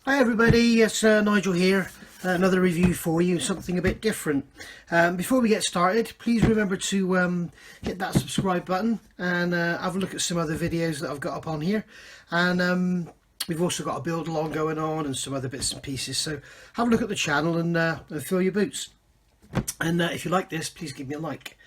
Hi everybody, it's Nigel here. Another review for you, something a bit different. Before we get started, please remember to hit that subscribe button and have a look at some other videos that I've got up on here. And we've also got a build along going on and some other bits and pieces. So have a look at the channel and fill your boots. And if you like this, please give me a like.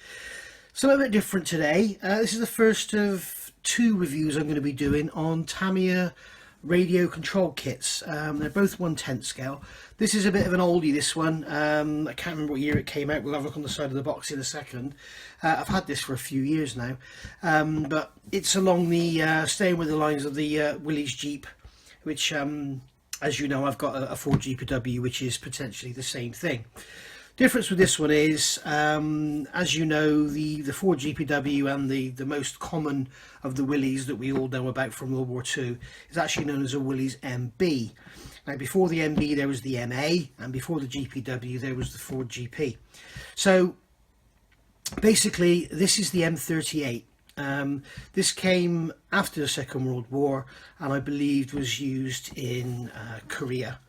Something a bit different today. This is the first of two reviews I'm going to be doing on Tamiya radio control kits. They're both 1/10 scale. This is a bit of an oldie, this one. I can't remember what year it came out. We'll have a look on the side of the box in a second. I've had this for a few years now, but it's along the staying with the lines of the Willy's Jeep, which as you know, I've got a Ford GPW, which is potentially the same thing. Difference with this one is, as you know, the Ford GPW and the most common of the Willys that we all know about from World War II is actually known as a Willys MB. Now, before the MB there was the MA, and before the GPW there was the Ford GP. So basically this is the M38. This came after the Second World War and I believe was used in Korea.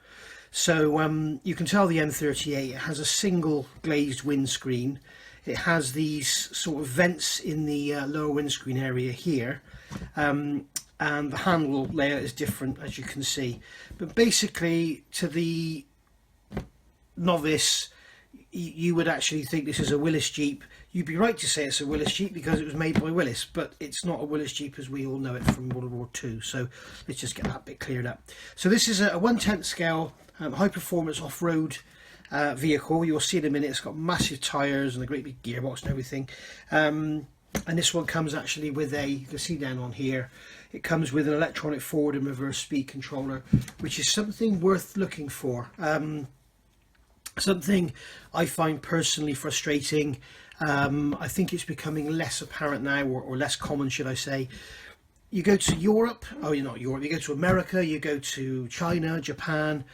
So you can tell the M38 has a single glazed windscreen. It has these sort of vents in the lower windscreen area here, and the handle layout is different, as you can see. But basically, to the novice, you would actually think this is a Willys Jeep. You'd be right to say it's a Willys Jeep because it was made by Willys, but it's not a Willys Jeep as we all know it from World War II. So let's just get that bit cleared up. So this is a 1/10 scale high performance off-road vehicle. You'll see in a minute it's got massive tyres and a great big gearbox and everything. And this one comes actually with you can see down on here, it comes with an electronic forward and reverse speed controller, which is something worth looking for. Something I find personally frustrating. I think it's becoming less apparent now, or less common, should I say. You go to Europe, oh, you're not Europe, you go to America, you go to China, Japan,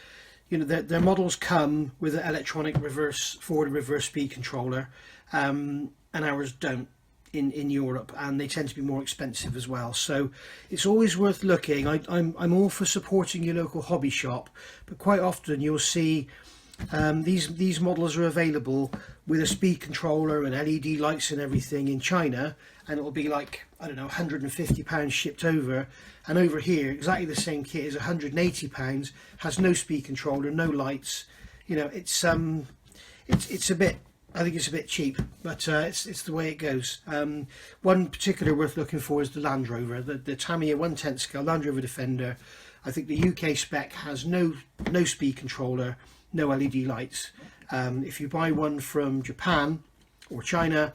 you know, their models come with an electronic forward and reverse speed controller, and ours don't in Europe, and they tend to be more expensive as well. So it's always worth looking. I'm all for supporting your local hobby shop, but quite often you'll see these models are available with a speed controller and LED lights and everything in China, and it will be like, I don't know, £150 shipped over, and over here exactly the same kit is £180, has no speed controller, no lights. You know, it's a bit, I think it's a bit cheap, but it's the way it goes. One particular worth looking for is the Land Rover, the Tamiya 1/10 scale Land Rover Defender. I think the UK spec has no speed controller, no LED lights. If you buy one from Japan or China,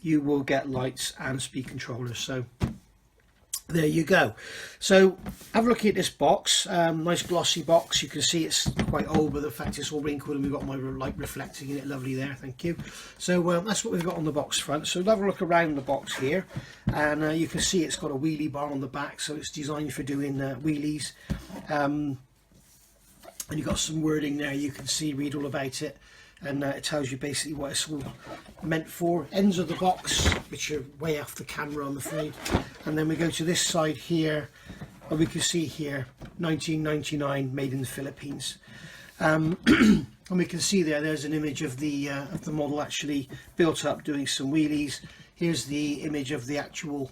you will get lights and speed controllers. So there you go. So have a look at this box. Nice glossy box. You can see it's quite old, but the fact it's all wrinkled, and we've got my light reflecting in it. Lovely there, thank you. So that's what we've got on the box front. So have a look around the box here, and you can see it's got a wheelie bar on the back, so it's designed for doing wheelies. And you've got some wording there, you can see, read all about it, and it tells you basically what it's all meant for. Ends of the box, which are way off the camera, I'm afraid. And then we go to this side here, and we can see here 1999, made in the Philippines. And we can see there's an image of the model actually built up doing some wheelies. Here's the image of the actual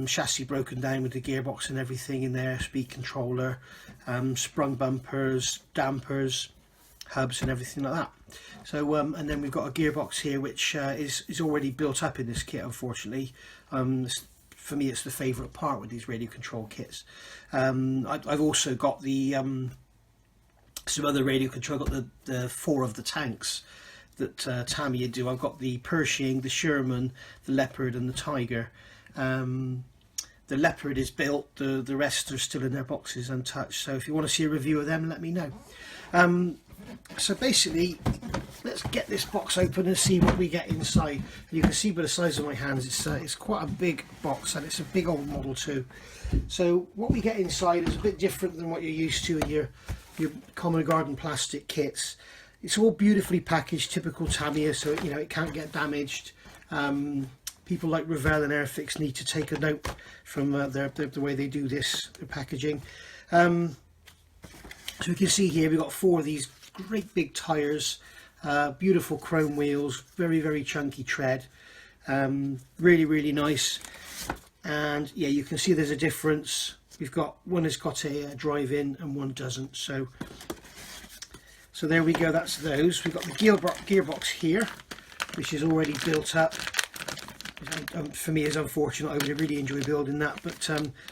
chassis broken down with the gearbox and everything in there, speed controller, sprung bumpers, dampers, hubs and everything like that. So and then we've got a gearbox here which is already built up in this kit, unfortunately. For me it's the favourite part with these radio control kits. I've also got the some other radio control. I've got the 4 of the tanks that Tamiya do. I've got the Pershing, the Sherman, the Leopard and the Tiger. The Leopard is built, the rest are still in their boxes untouched, so if you want to see a review of them, let me know. So basically, let's get this box open and see what we get inside. And you can see by the size of my hands, it's quite a big box, and it's a big old model too. So what we get inside is a bit different than what you're used to in your common garden plastic kits. It's all beautifully packaged, typical Tamiya, so you know it can't get damaged. People like Revell and Airfix need to take a note from the way they do this, the packaging. So we can see here we've got 4 of these great big tyres, beautiful chrome wheels, very chunky tread, really nice. And yeah, you can see there's a difference. We've got one has got a drive-in and one doesn't. So there we go, that's those. We've got the gearbox here, which is already built up. For me, it's unfortunate. I would really enjoy building that, but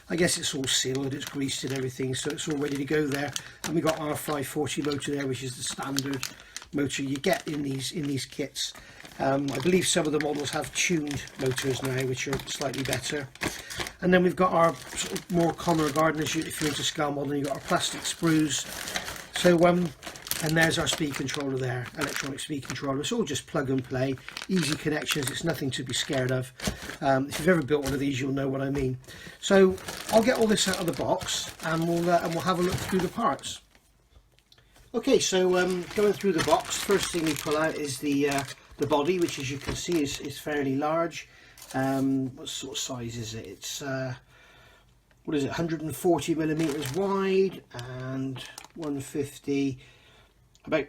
I guess it's all sealed, it's greased and everything, so it's all ready to go there. And we've got our 540 motor there, which is the standard motor you get in these kits. I believe some of the models have tuned motors now, which are slightly better. And then we've got our sort of more common gardeners, if you're into scale modelling, you've got our plastic sprues. So and there's our speed controller there, electronic speed controller. It's all just plug and play, easy connections, it's nothing to be scared of. If you've ever built one of these, you'll know what I mean. So I'll get all this out of the box and we'll have a look through the parts. Okay, so going through the box, first thing we pull out is the body, which as you can see is fairly large. What sort of size is it? It's what is it, 140 millimeters wide and 150, about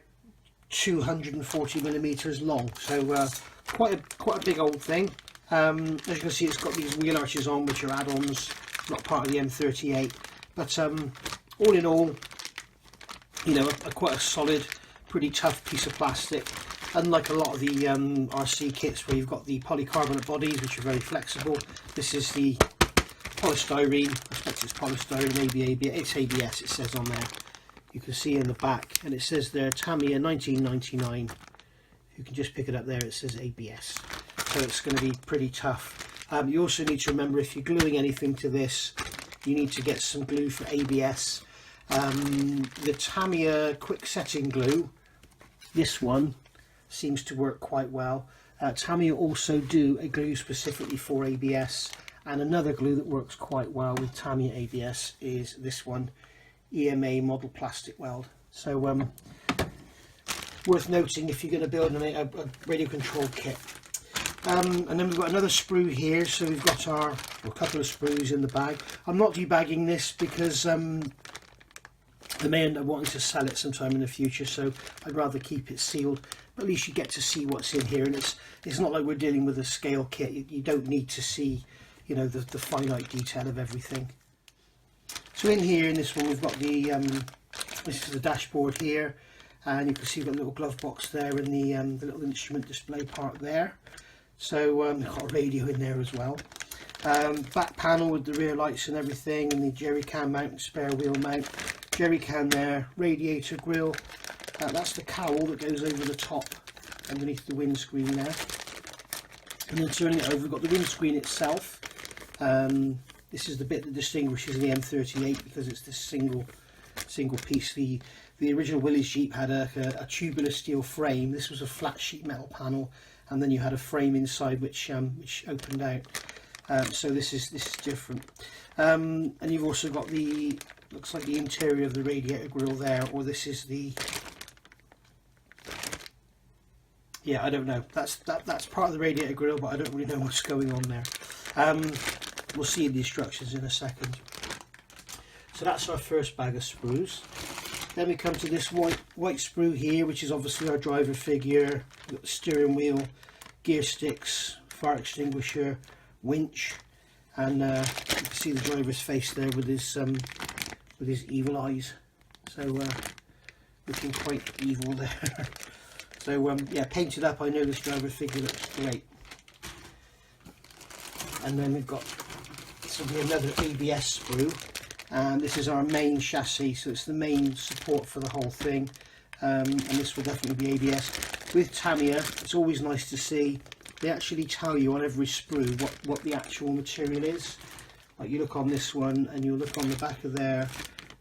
240 millimeters long. So quite a big old thing. As you can see, it's got these wheel arches on, which are add-ons, not part of the M38. But all in all, you know, quite a solid, pretty tough piece of plastic. Unlike a lot of the RC kits where you've got the polycarbonate bodies, which are very flexible, this is the polystyrene. I expect it's polystyrene, maybe ABS. It's ABS, it says on there. You can see in the back, and it says there Tamiya 1999. You can just pick it up there, it says ABS. So it's going to be pretty tough. You also need to remember, if you're gluing anything to this, you need to get some glue for ABS. The Tamiya quick setting glue, this one, seems to work quite well. Tamiya also do a glue specifically for ABS, and another glue that works quite well with Tamiya ABS is this one, EMA model plastic weld. So worth noting if you're going to build a radio control kit. And then we've got another sprue here, so we've got a couple of sprues in the bag. I'm not debagging this because I may end up wanting to sell it sometime in the future, so I'd rather keep it sealed. But at least you get to see what's in here, and it's not like we're dealing with a scale kit. You don't need to see, you know, the finite detail of everything. So in here, in this one, we've got the this is the dashboard here, and you can see we've got a little glove box there and the little instrument display part there. So we've got a radio in there as well. Back panel with the rear lights and everything, and the jerry can mount, spare wheel mount, jerry can there, radiator grille. That's the cowl that goes over the top underneath the windscreen there. And then turning it over, we've got the windscreen itself. This is the bit that distinguishes the M38 because it's this single piece. The original Willys Jeep had a tubular steel frame. This was a flat sheet metal panel, and then you had a frame inside which opened out. So this is different. And you've also got looks like the interior of the radiator grille there, or this is the, yeah, I don't know. That's part of the radiator grille, but I don't really know what's going on there. We'll see in the instructions in a second. So that's our first bag of sprues. Then we come to this white sprue here, which is obviously our driver figure. We've got the steering wheel, gear sticks, fire extinguisher, winch, and you can see the driver's face there with his evil eyes. So looking quite evil there. So yeah, painted up. I know this driver figure looks great. And then we've got, this will be another ABS sprue, and this is our main chassis, so it's the main support for the whole thing. And this will definitely be ABS. With Tamiya, it's always nice to see, they actually tell you on every sprue what the actual material is. Like you look on this one and you look on the back of there,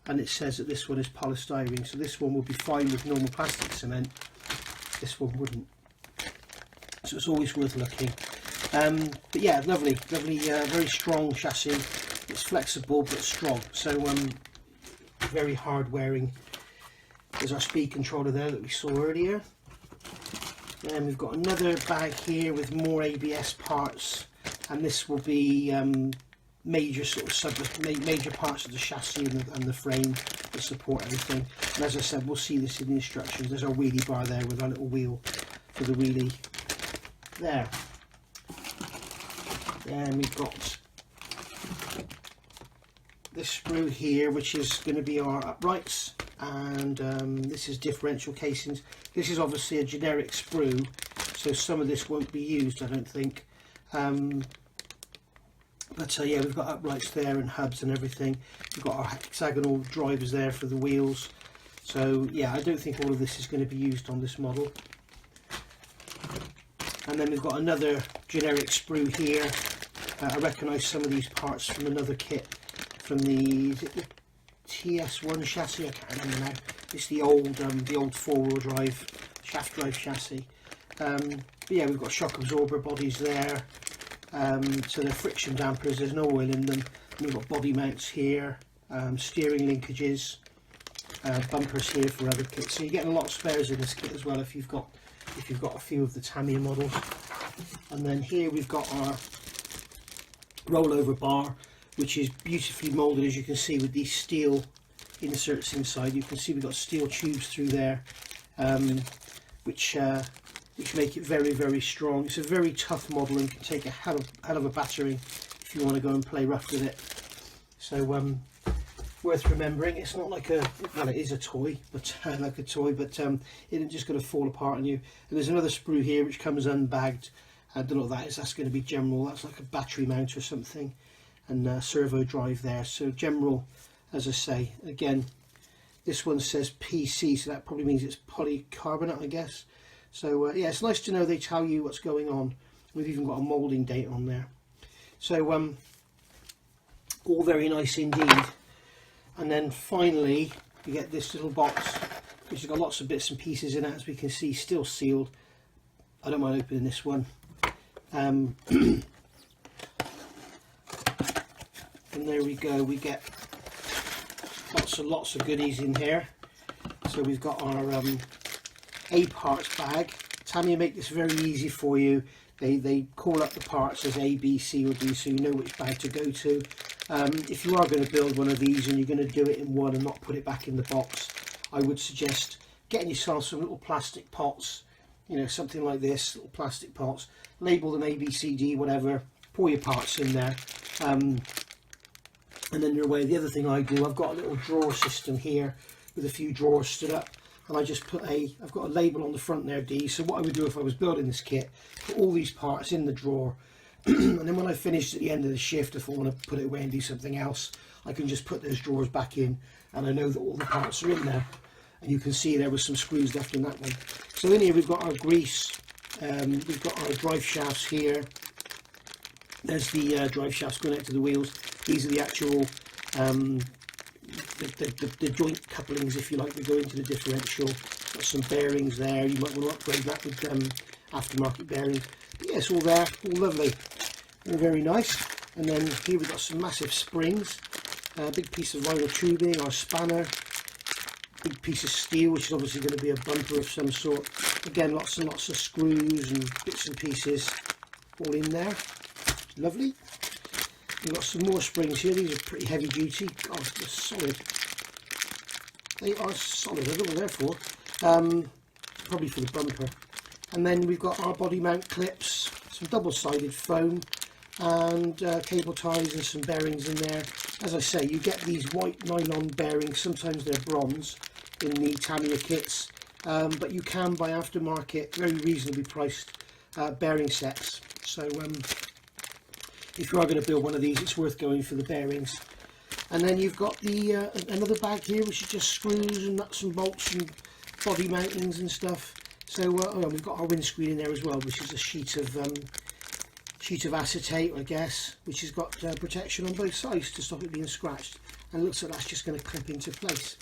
and it says that this one is polystyrene, so this one will be fine with normal plastic cement, this one wouldn't. So it's always worth looking. But yeah, lovely, very strong chassis. It's flexible but strong, so very hard wearing. There's our speed controller there that we saw earlier. Then we've got another bag here with more ABS parts, and this will be major parts of the chassis and the frame. to support everything. And as I said, we'll see this in the instructions. There's our wheelie bar there with our little wheel for the wheelie there. Then we've got this sprue here, which is going to be our uprights, and this is differential casings. This is obviously a generic sprue, so some of this won't be used, I don't think. But yeah, we've got uprights there and hubs and everything. We've got our hexagonal drivers there for the wheels. So yeah, I don't think all of this is going to be used on this model. And then we've got another generic sprue here. I recognise some of these parts from another kit from the, is it the TS1 chassis? I can't remember now. It's the old four-wheel drive shaft drive chassis. But yeah, we've got shock absorber bodies there. So they're friction dampers, there's no oil in them. And we've got body mounts here, steering linkages, bumpers here for other kits. So you're getting a lot of spares in this kit as well if you've got a few of the Tamiya models. And then here we've got our rollover bar, which is beautifully moulded, as you can see, with these steel inserts inside. You can see we've got steel tubes through there, which make it very, very strong. It's a very tough model and can take a hell of a battering if you want to go and play rough with it. So worth remembering. It's not like well, it is a toy, but like a toy, but it isn't just going to fall apart on you. And there's another sprue here which comes unbagged. I don't know what that is. That's going to be general. That's like a battery mount or something, and servo drive there. So general, as I say, again, this one says PC, so that probably means it's polycarbonate, I guess. So yeah, it's nice to know they tell you what's going on. We've even got a moulding date on there. So all very nice indeed. And then finally you get this little box which has got lots of bits and pieces in it, as we can see, still sealed. I don't mind opening this one. And there we go, we get lots of goodies in here. So we've got our A parts bag. Tamiya make this very easy for you. They call up the parts as A, B, C or D, so you know which bag to go to. If you are going to build one of these and you're going to do it in one and not put it back in the box, I would suggest getting yourself some little plastic pots, you know, something like this, little plastic pots, label them A, B, C, D, whatever, pour your parts in there, and then you're away. The other thing I do, I've got a little drawer system here with a few drawers stood up, and I just put I've got a label on the front there, D. So what I would do if I was building this kit, put all these parts in the drawer, and then when I finish at the end of the shift, if I want to put it away and do something else, I can just put those drawers back in, and I know that all the parts are in there. And you can see there was some screws left in that one. So in here we've got our grease, we've got our drive shafts here. There's the drive shafts going out to the wheels. These are the actual the joint couplings, if you like, that go into the differential. Got some bearings there. You might want to upgrade that with aftermarket bearings. But yeah, it's all there, all lovely, all very nice. And then here we've got some massive springs, a big piece of vinyl tubing, our spanner, big piece of steel, which is obviously going to be a bumper of some sort. Again, lots and lots of screws and bits and pieces all in there. Lovely. We've got some more springs here. These are pretty heavy duty. God, they're solid. They are solid. I don't know what they're for. Probably for the bumper. And then we've got our body mount clips, some double-sided foam, and cable ties and some bearings in there. As I say, you get these white nylon bearings. Sometimes they're bronze in the Tamiya kits, but you can buy aftermarket, very reasonably priced bearing sets. So if you are going to build one of these, it's worth going for the bearings. And then you've got the another bag here, which is just screws and nuts and bolts and body mountings and stuff. So we've got our windscreen in there as well, which is a sheet of acetate, I guess, which has got protection on both sides to stop it being scratched. And it looks like that's just going to clip into place.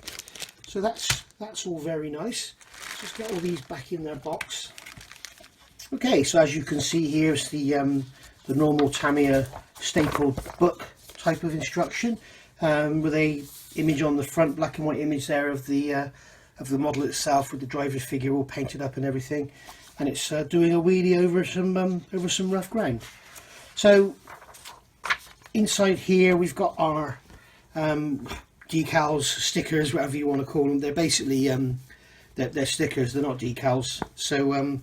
So that's all very nice. Let's just get all these back in their box. Okay, so as you can see, here's the normal Tamiya stapled book type of instruction, with a image on the front, black and white image there of the model itself, with the driver's figure all painted up and everything, and it's doing a wheelie over some rough ground. So inside here we've got our decals, stickers, whatever you want to call them. They're basically they're stickers, they're not decals. So I'm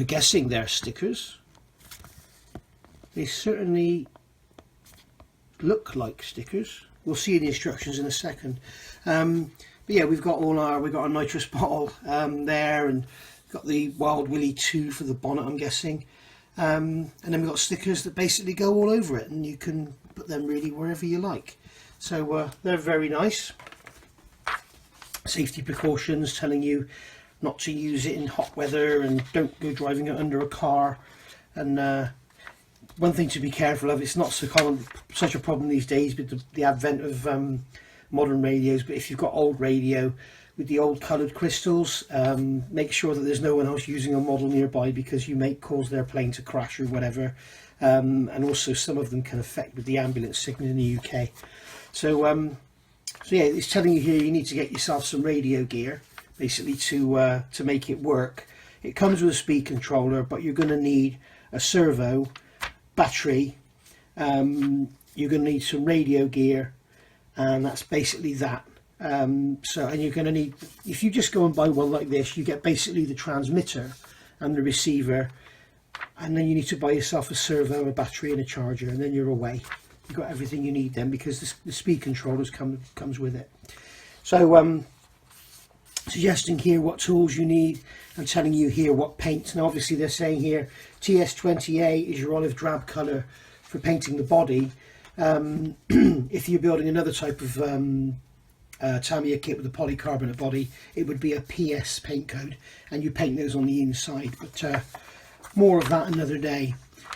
guessing they're stickers. They certainly look like stickers. We'll see in the instructions in a second. But yeah, we've got a nitrous bottle there, and got the Wild Willy 2 for the bonnet, I'm guessing. And then we've got stickers that basically go all over it, and you can put them really wherever you like. So they're very nice. Safety precautions telling you not to use it in hot weather, and don't go driving it under a car. And one thing to be careful of, it's not so common, such a problem these days with the advent of modern radios, but if you've got old radio with the old coloured crystals, make sure that there's no one else using a model nearby, because you may cause their plane to crash or whatever. And also some of them can affect with the ambulance signal in the UK. So yeah, it's telling you here you need to get yourself some radio gear, basically, to make it work. It comes with a speed controller, but you're going to need a servo, battery, you're going to need some radio gear, and that's basically that. And you're going to need, if you just go and buy one like this, you get basically the transmitter and the receiver, and then you need to buy yourself a servo, a battery and a charger, and then you're away. You've got everything you need then, because the speed controllers comes with it. So suggesting here what tools you need, and telling you here what paints. Now obviously they're saying here TS20A is your olive drab colour for painting the body. If you're building another type of Tamiya kit with a polycarbonate body, it would be a PS paint code, and you paint those on the inside, but more of that another day.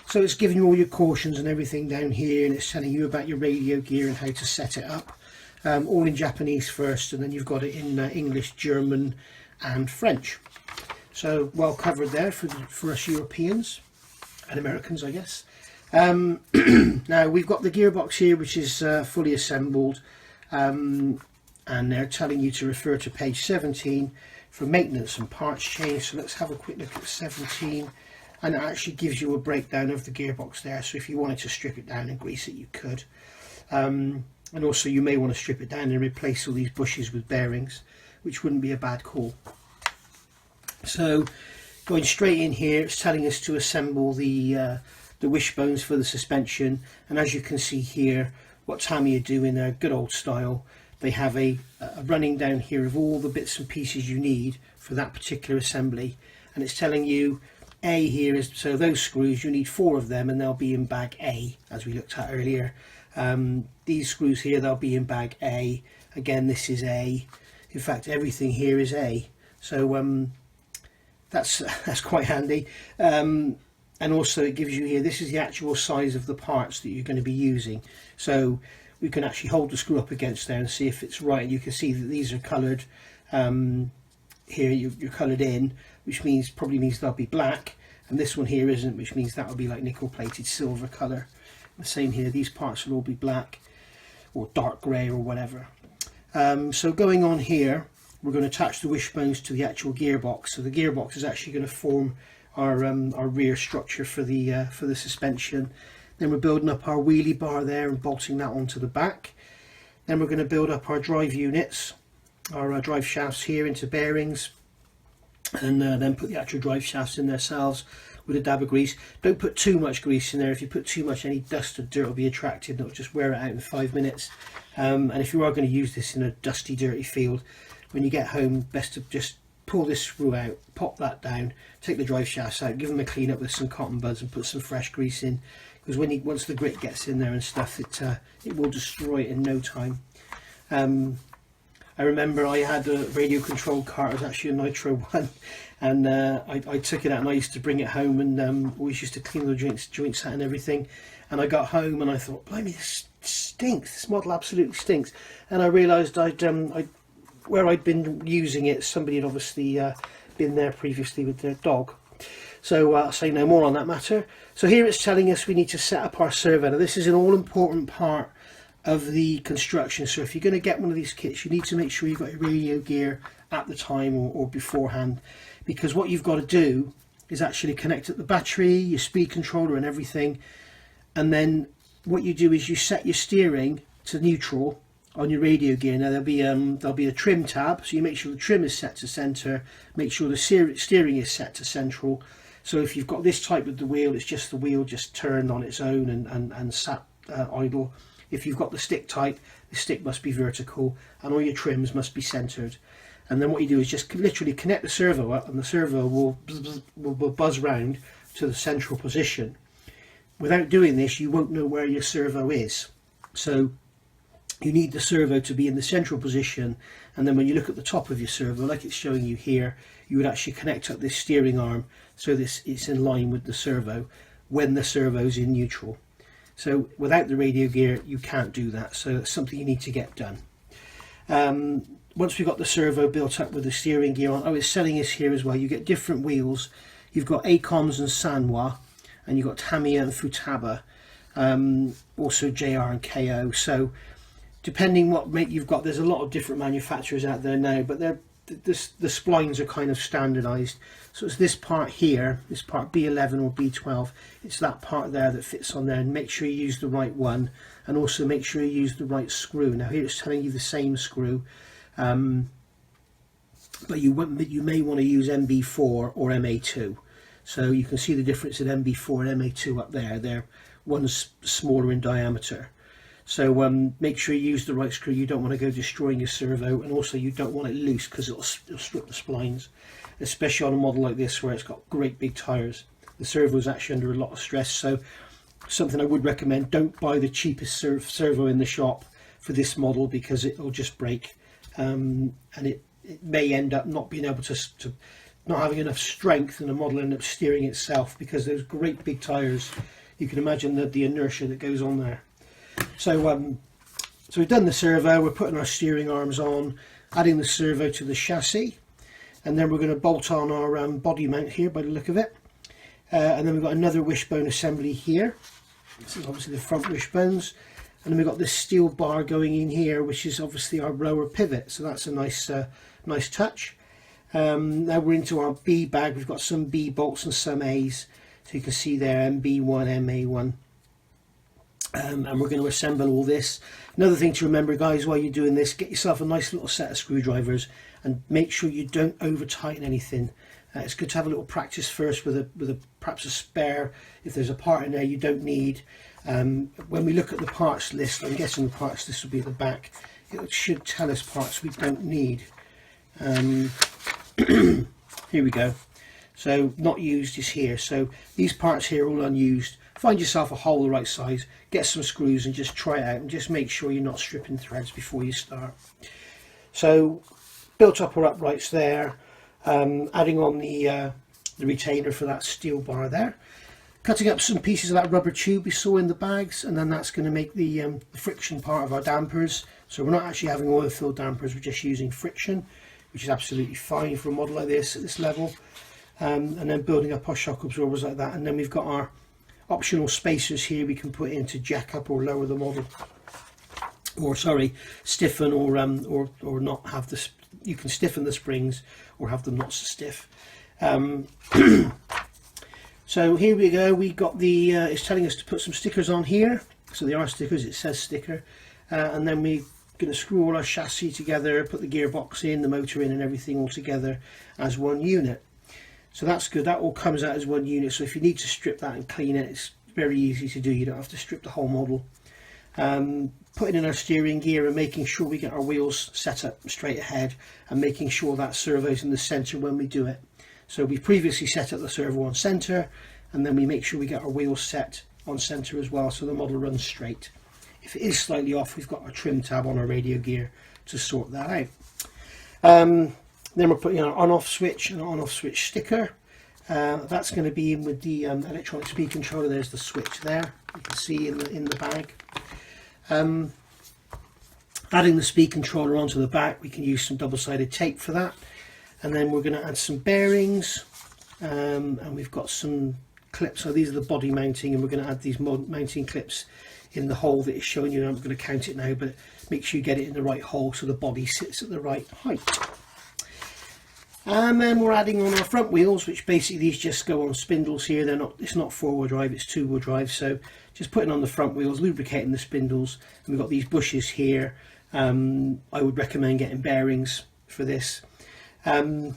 So it's giving you all your cautions and everything down here, and it's telling you about your radio gear and how to set it up, all in Japanese first, and then you've got it in English, German and French. So well covered there for us Europeans and Americans, I guess. Now we've got the gearbox here, which is fully assembled, and they're telling you to refer to page 17 for maintenance and parts change. So let's have a quick look at 17, and it actually gives you a breakdown of the gearbox there. So if you wanted to strip it down and grease it, you could. And also you may want to strip it down and replace all these bushes with bearings, which wouldn't be a bad call. So going straight in here, it's telling us to assemble the wishbones for the suspension, and as you can see here, what Tamiya do in their good old style, they have a running down here of all the bits and pieces you need for that particular assembly, and it's telling you A here is, so those screws, you need 4 of them, and they'll be in bag A, as we looked at earlier. These screws here, they'll be in bag A. Again, this is A. In fact, everything here is A. So that's quite handy. And also it gives you here, this is the actual size of the parts that you're going to be using. So we can actually hold the screw up against there and see if it's right. You can see that these are coloured. Here you're coloured in, which probably means they'll be black, and this one here isn't, which means that will be like nickel plated silver colour. The same here, these parts will all be black or dark grey or whatever. So going on here, we're going to attach the wishbones to the actual gearbox. So the gearbox is actually going to form our rear structure for the suspension. Then we're building up our wheelie bar there and bolting that onto the back. Then we're going to build up our drive units, our drive shafts here into bearings, and then put the actual drive shafts in themselves with a dab of grease. Don't put too much grease in there. If you put too much, any dust or dirt will be attracted, and it'll just wear it out in 5 minutes. And if you are going to use this in a dusty, dirty field, when you get home, best to just pull this screw out, pop that down, take the drive shafts out, give them a clean up with some cotton buds and put some fresh grease in, because once the grit gets in there and stuff, it will destroy it in no time. I remember I had a radio controlled car. It was actually a nitro one, and I took it out and I used to bring it home, and always used to clean the joints out and everything. And I got home and I thought, blimey, this stinks, this model absolutely stinks. And I realised where I'd been using it, somebody had obviously been there previously with their dog. So I'll say no more on that matter. So here it's telling us we need to set up our servo. Now this is an all important part of the construction. So if you're going to get one of these kits, you need to make sure you've got your radio gear at the time or beforehand, because what you've got to do is actually connect up the battery, your speed controller and everything, and then what you do is you set your steering to neutral on your radio gear. Now there'll be a trim tab, so you make sure the trim is set to center, make sure the steering is set to central. So if you've got this type with the wheel, it's just the wheel just turned on its own and sat idle. If you've got the stick type, the stick must be vertical and all your trims must be centered. And then what you do is just literally connect the servo up, and the servo will buzz round to the central position. Without doing this, you won't know where your servo is. So you need the servo to be in the central position, and then when you look at the top of your servo, like it's showing you here, you would actually connect up this steering arm so this it's in line with the servo when the servo's in neutral. So without the radio gear, you can't do that. So it's something you need to get done. Once we've got the servo built up with the steering gear on, it's telling us here as well, you get different wheels. You've got Acoms and Sanwa, and you've got Tamiya and Futaba, also JR and KO. So depending what make you've got, there's a lot of different manufacturers out there now, but the splines are kind of standardized. So it's this part here, this part B11 or B12, it's that part there that fits on there, and make sure you use the right one, and also make sure you use the right screw. Now here it's telling you the same screw, but you may want to use MB4 or MA2. So you can see the difference in MB4 and MA2 up there. They're one's smaller in diameter. So make sure you use the right screw. You don't want to go destroying your servo, and also you don't want it loose because it'll strip the splines, especially on a model like this where it's got great big tires. The servo is actually under a lot of stress, so something I would recommend, don't buy the cheapest servo in the shop for this model because it'll just break, and it may end up not being able to not having enough strength, and the model end up steering itself because those great big tires, you can imagine the inertia that goes on there. So so we've done the servo, we're putting our steering arms on, adding the servo to the chassis, and then we're going to bolt on our body mount here by the look of it, and then we've got another wishbone assembly here. This is obviously the front wishbones, and then we've got this steel bar going in here, which is obviously our rower pivot, so that's a nice nice touch. Now we're into our B bag. We've got some B bolts and some A's, so you can see there MB1, MA1, and we're going to assemble all this. Another thing to remember, guys, while you're doing this, get yourself a nice little set of screwdrivers and make sure you don't over tighten anything. It's good to have a little practice first with perhaps a spare if there's a part in there you don't need. When we look at the parts list, I'm guessing the parts list will be at the back, it should tell us parts we don't need. Here we go. So not used is here. So these parts here are all unused. Find yourself a hole the right size, get some screws and just try it out, and just make sure you're not stripping threads before you start. So built up our uprights there, adding on the retainer for that steel bar there, cutting up some pieces of that rubber tube we saw in the bags, and then that's going to make the friction part of our dampers. So we're not actually having oil filled dampers, we're just using friction, which is absolutely fine for a model like this at this level. And then building up our shock absorbers like that, and then we've got our optional spacers here we can put in to jack up or lower the model, or sorry, stiffen or not have this. You can stiffen the springs or have them not so stiff. So here we go. We got the it's telling us to put some stickers on here, so they are stickers. It says sticker, and then we're going to screw all our chassis together, put the gearbox in, the motor in, and everything all together as one unit. So that's good, that all comes out as one unit, so if you need to strip that and clean it, it's very easy to do. You don't have to strip the whole model. Putting in our steering gear and making sure we get our wheels set up straight ahead, and making sure that servo's in the centre when we do it. So we've previously set up the servo on centre, and then we make sure we get our wheels set on centre as well, so the model runs straight. If it is slightly off, we've got our trim tab on our radio gear to sort that out. Then we're putting our on-off switch and on-off switch sticker. That's going to be in with the electronic speed controller. There's the switch there, you can see in the bag. Adding the speed controller onto the back, we can use some double-sided tape for that. And then we're going to add some bearings, and we've got some clips. So these are the body mounting, and we're going to add these mounting clips in the hole that is showing you. I'm going to count it now, but make sure you get it in the right hole so the body sits at the right height. And then we're adding on our front wheels, which basically these just go on spindles here. It's not four-wheel drive, it's two-wheel drive. So just putting on the front wheels, lubricating the spindles, and we've got these bushes here I would recommend getting bearings for this. Adding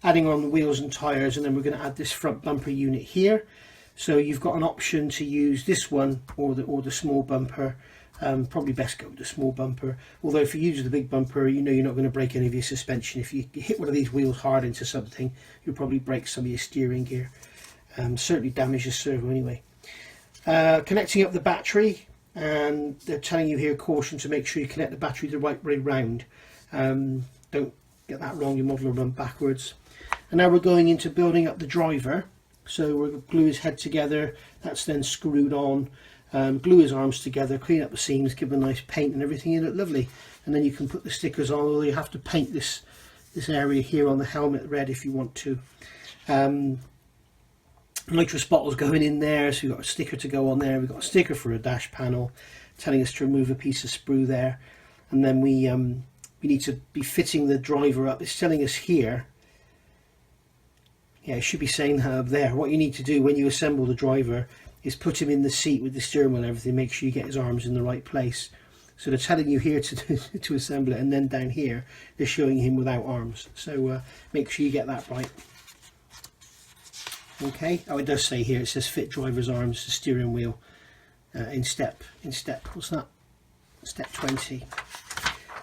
on the wheels and tyres, and then we're going to add this front bumper unit here. So you've got an option to use this one or the small bumper. Probably best go with the small bumper, although if you use the big bumper, you know you're not going to break any of your suspension. If you hit one of these wheels hard into something, you'll probably break some of your steering gear. Certainly damage the servo anyway. Connecting up the battery, and they're telling you here, caution to make sure you connect the battery the right way round. Don't get that wrong, your model will run backwards. And now we're going into building up the driver. So we're going to glue his head together, that's then screwed on. Glue his arms together, clean up the seams, give him a nice paint and everything, and it look lovely. And then you can put the stickers on, although you have to paint this area here on the helmet red if you want to. Nitrous bottles going in there, so we've got a sticker to go on there. We've got a sticker for a dash panel telling us to remove a piece of sprue there. And then we need to be fitting the driver up. It's telling us here, yeah, it should be saying there, what you need to do when you assemble the driver is put him in the seat with the steering wheel and everything, make sure you get his arms in the right place. So they're telling you here to assemble it, and then down here they're showing him without arms. So make sure you get that right. Okay, oh, it does say here, it says fit driver's arms to steering wheel in step, what's that? Step 20.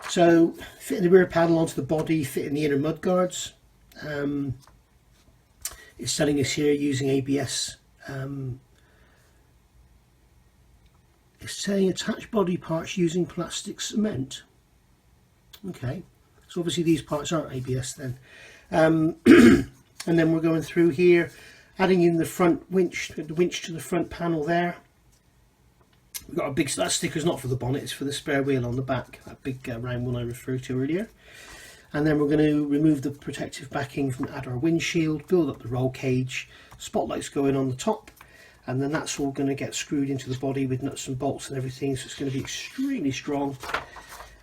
So fitting the rear panel onto the body, fitting the inner mud guards. It's telling us here using ABS. It's saying attach body parts using plastic cement. Okay, so obviously these parts aren't ABS then. And then we're going through here, adding in the front winch, the winch to the front panel there. We've got a big, that sticker's not for the bonnet, it's for the spare wheel on the back, that big round one I referred to earlier. And then we're going to remove the protective backing from add our windshield, build up the roll cage, spotlights going on the top, and then that's all going to get screwed into the body with nuts and bolts and everything, so it's going to be extremely strong.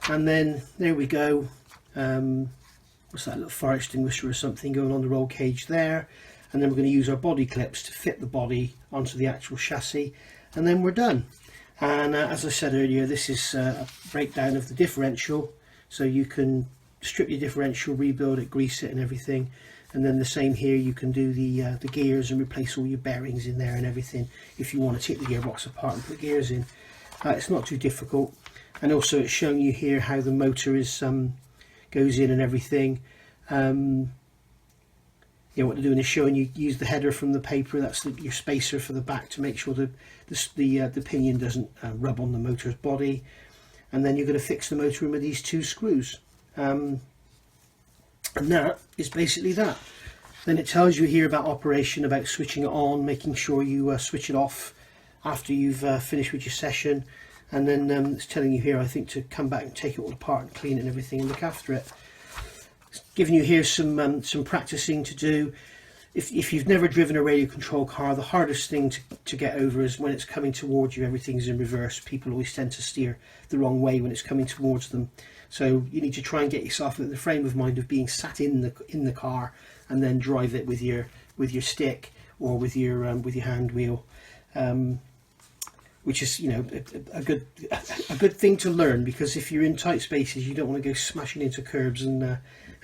And then there we go, what's that, little fire extinguisher or something going on the roll cage there. And then we're going to use our body clips to fit the body onto the actual chassis, and then we're done. And as I said earlier, this is a breakdown of the differential, so you can strip your differential, rebuild it, grease it and everything. And then the same here, you can do the gears and replace all your bearings in there and everything if you want to take the gearbox apart and put gears in. It's not too difficult. And also it's showing you here how the motor is goes in and everything. Yeah, what they're doing is showing you use the header from the paper, that's your spacer for the back, to make sure the pinion doesn't rub on the motor's body. And then you're going to fix the motor in with these two screws. And that is basically that. Then it tells you here about operation, about switching it on, making sure you switch it off after you've finished with your session. And then it's telling you here, I think, to come back and take it all apart and clean it and everything and look after it. It's giving you here some practicing to do. If you've never driven a radio control car, the hardest thing to get over is when it's coming towards you, everything's in reverse. People always tend to steer the wrong way when it's coming towards them. So you need to try and get yourself in the frame of mind of being sat in the car, and then drive it with your stick or with your hand wheel, which is, you know, a good thing to learn, because if you're in tight spaces, you don't want to go smashing into curbs and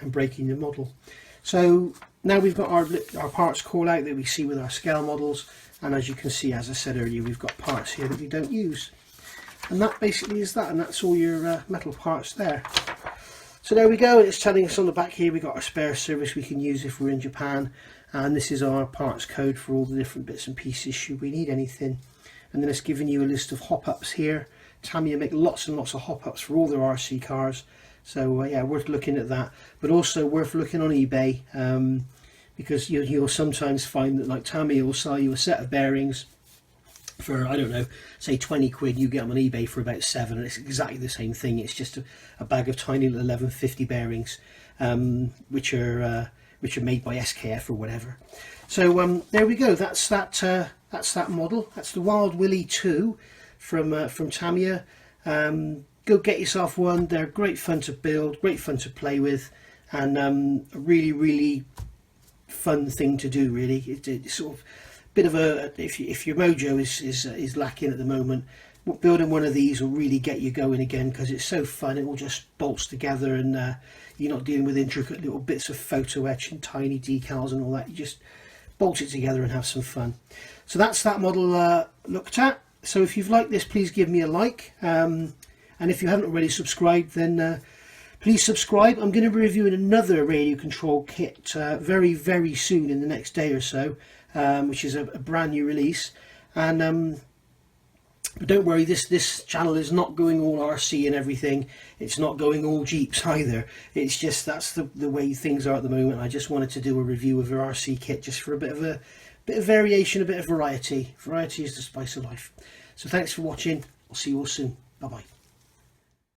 breaking the model. So now we've got our parts call out that we see with our scale models, and as you can see, as I said earlier, we've got parts here that we don't use. And that basically is that, and that's all your metal parts there. So there we go. It's telling us on the back here we've got our spare service we can use if we're in Japan, and this is our parts code for all the different bits and pieces should we need anything. And then it's giving you a list of hop-ups here. Tamiya make lots and lots of hop-ups for all their RC cars, so yeah, worth looking at that, but also worth looking on eBay, because you'll sometimes find that, like, Tamiya will sell you a set of bearings for, I don't know, say 20 quid. You get them on eBay for about 7, and it's exactly the same thing. It's just a bag of tiny little 1150 bearings, which are made by SKF or whatever. So there we go. That's that model. That's the Wild Willy 2 from Tamiya. Go get yourself one. They're great fun to build, great fun to play with, and a really fun thing to do. Really, it's sort of bit of a, if your mojo is lacking at the moment, building one of these will really get you going again, because it's so fun. It all just bolts together, and you're not dealing with intricate little bits of photo etch and tiny decals and all that. You just bolt it together and have some fun. So that's that model looked at. So if you've liked this, please give me a like, and if you haven't already subscribed, then please subscribe. I'm going to be reviewing another radio control kit very, very soon, in the next day or so, which is a brand new release. And but don't worry, this channel is not going all RC and everything. It's not going all Jeeps either. It's just, that's the way things are at the moment. I just wanted to do a review of an RC kit, just for a bit of variation, a bit of variety. Variety is the spice of life. So thanks for watching. I'll see you all soon. Bye bye.